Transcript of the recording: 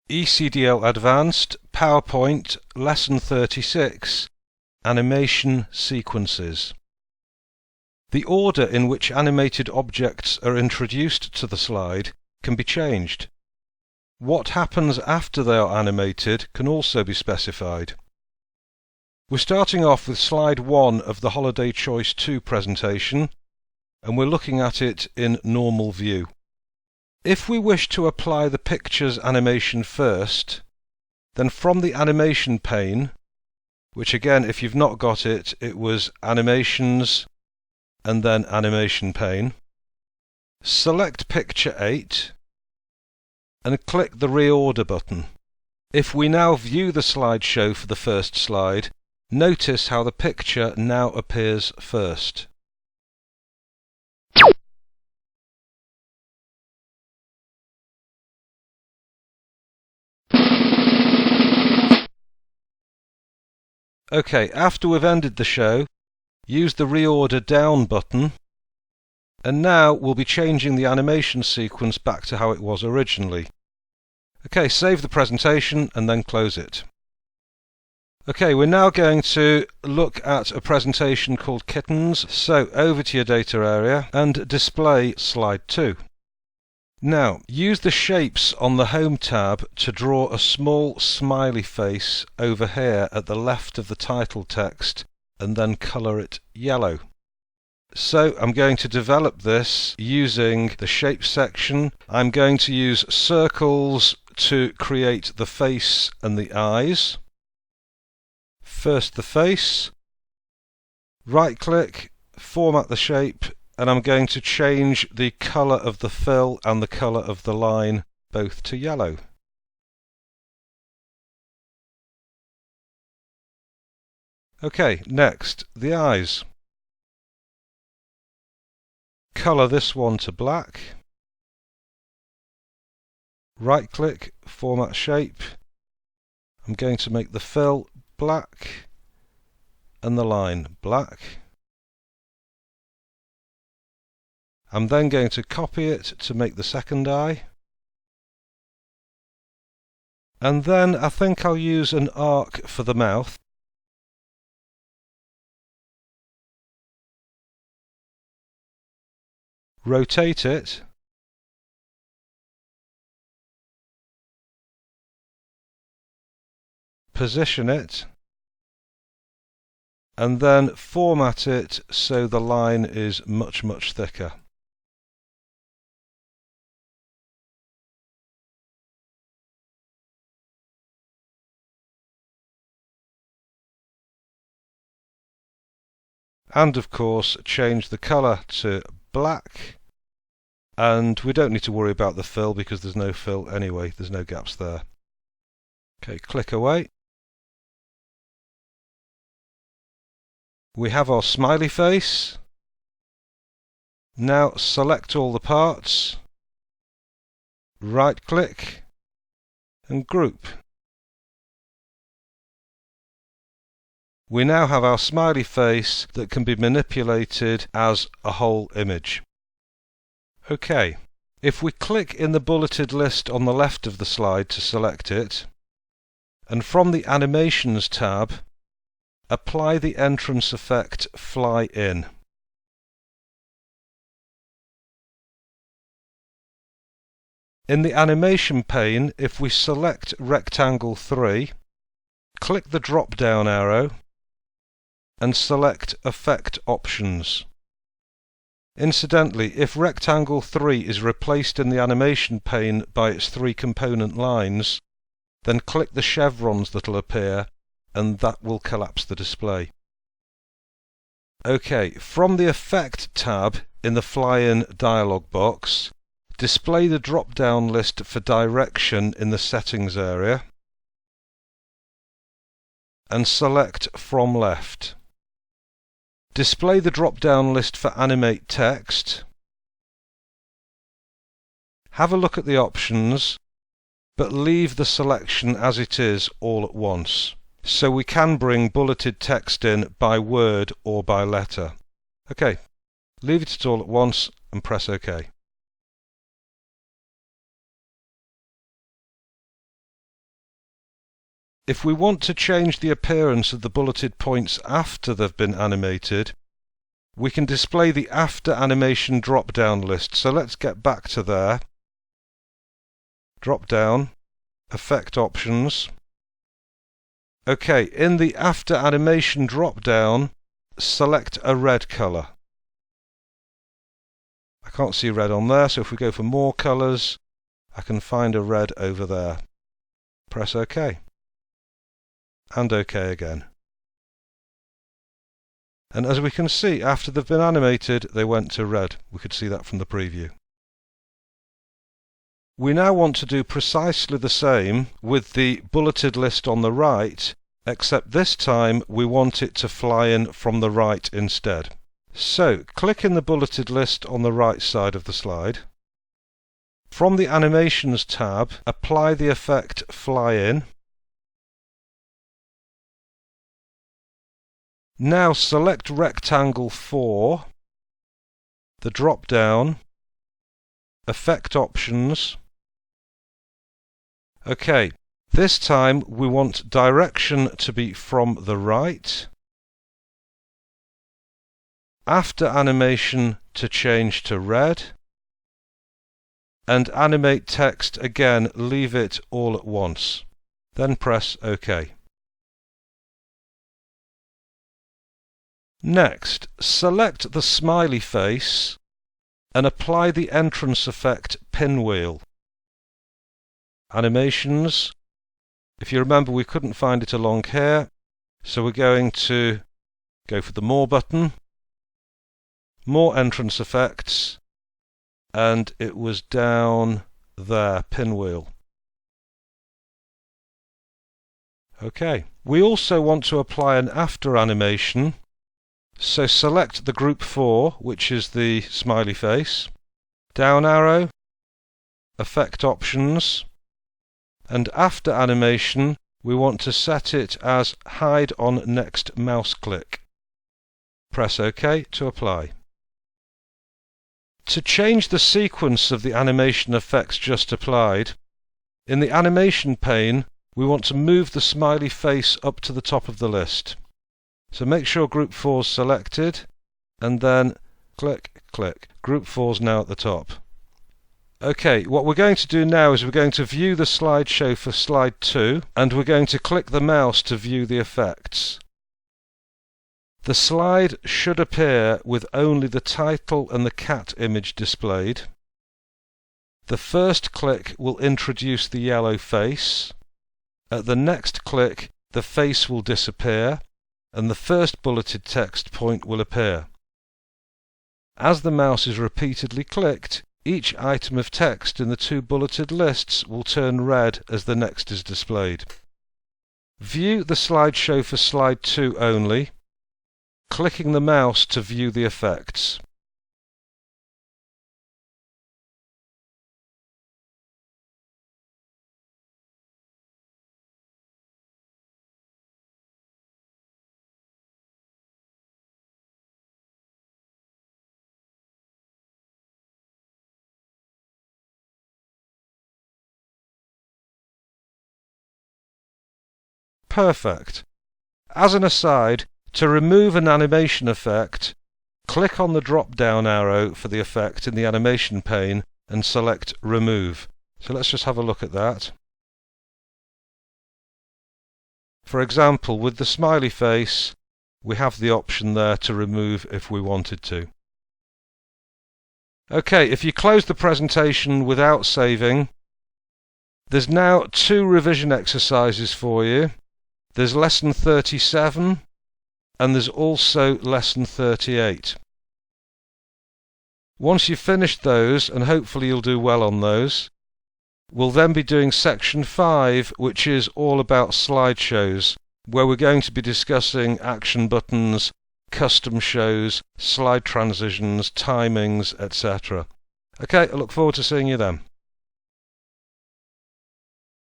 ECDL Advanced, PowerPoint, Lesson 36, Animation Sequences. The order in which animated objects are introduced to the slide can be changed. What happens after they are animated can also be specified. We're starting off with slide 1 of the Holiday Choice 2 presentation, and we're looking at it in normal view. If we wish to apply the picture's animation first, then from the animation pane, which again, if you've not got it, it was Animations and then Animation pane, select Picture 8 and click the Reorder button. If we now view the slideshow for the first slide, notice how the picture now appears first. OK, after we've ended the show, use the Reorder Down button, and now we'll be changing the animation sequence back to how it was originally. OK, save the presentation and then close it. OK, we're now going to look at a presentation called Kittens, so over to your data area and display slide 2. Now, use the shapes on the Home tab to draw a small smiley face over here at the left of the title text and then colour it yellow. So I'm going to develop this using the shape section. I'm going to use circles to create the face and the eyes. First the face, right click, format the shape, and I'm going to change the colour of the fill and the colour of the line both to yellow. OK, next, the eyes. Colour this one to black. Right click, format shape. I'm going to make the fill black and the line black. I'm then going to copy it to make the second eye. And then I think I'll use an arc for the mouth. Rotate it. Position it. And then format it so the line is much thicker. And of course change the colour to black, and we don't need to worry about the fill because there's no fill anyway, there's no gaps there. OK, click away. We have our smiley face. Now select all the parts, right click and group. We now have our smiley face that can be manipulated as a whole image. OK, if we click in the bulleted list on the left of the slide to select it, and from the Animations tab, apply the entrance effect Fly In. In the Animation pane, if we select Rectangle 3, click the drop-down arrow, and select Effect Options. Incidentally, if Rectangle 3 is replaced in the animation pane by its 3 component lines, then click the chevrons that will appear, and that will collapse the display. OK, from the Effect tab in the Fly In dialog box, display the drop-down list for direction in the Settings area, and select From Left. Display the drop-down list for Animate Text. Have a look at the options, but leave the selection as it is all at once, so we can bring bulleted text in by word or by letter. OK, leave it all at once and press OK. if we want to change the appearance of the bulleted points after they've been animated, we can display the After Animation drop-down list. So let's get back to there. Drop down, Effect Options. OK, in the After Animation drop-down, select a red colour. I can't see red on there, so if we go for more colours, I can find a red over there. Press OK. And OK again. And as we can see, after they've been animated, they went to red. We could see that from the preview. We now want to do precisely the same with the bulleted list on the right, except this time we want it to fly in from the right instead. So, click in the bulleted list on the right side of the slide. From the Animations tab, apply the effect Fly In. Now select Rectangle 4, the drop-down, Effect Options. OK, this time we want direction to be from the right. After Animation to change to red. And Animate Text again, leave it all at once. Then press OK. Next, select the smiley face and apply the entrance effect Pinwheel. Animations. If you remember, we couldn't find it along here, so we're going to go for the More button, More Entrance Effects, and it was down there, Pinwheel. OK. We also want to apply an after animation. So select the group 4, which is the smiley face, down arrow, Effect Options, and after animation we want to set it as Hide on Next Mouse Click. Press OK to apply. To change the sequence of the animation effects just applied, in the animation pane we want to move the smiley face up to the top of the list. So make sure Group 4 is selected, and then click, click. Group 4 is now at the top. OK, what we're going to do now is we're going to view the slideshow for slide 2, and we're going to click the mouse to view the effects. The slide should appear with only the title and the cat image displayed. The first click will introduce the yellow face. At the next click, the face will disappear, and the first bulleted text point will appear. As the mouse is repeatedly clicked, each item of text in the 2 bulleted lists will turn red as the next is displayed. View the slideshow for slide 2 only, clicking the mouse to view the effects. Perfect. As an aside, to remove an animation effect, click on the drop-down arrow for the effect in the animation pane and select Remove. So let's just have a look at that. For example, with the smiley face, we have the option there to remove if we wanted to. OK, if you close the presentation without saving, there's now 2 revision exercises for you. There's lesson 37 and there's also lesson 38. Once you've finished those, and hopefully you'll do well on those, we'll then be doing section 5, which is all about slideshows, where we're going to be discussing action buttons, custom shows, slide transitions, timings, etc. OK, I look forward to seeing you then.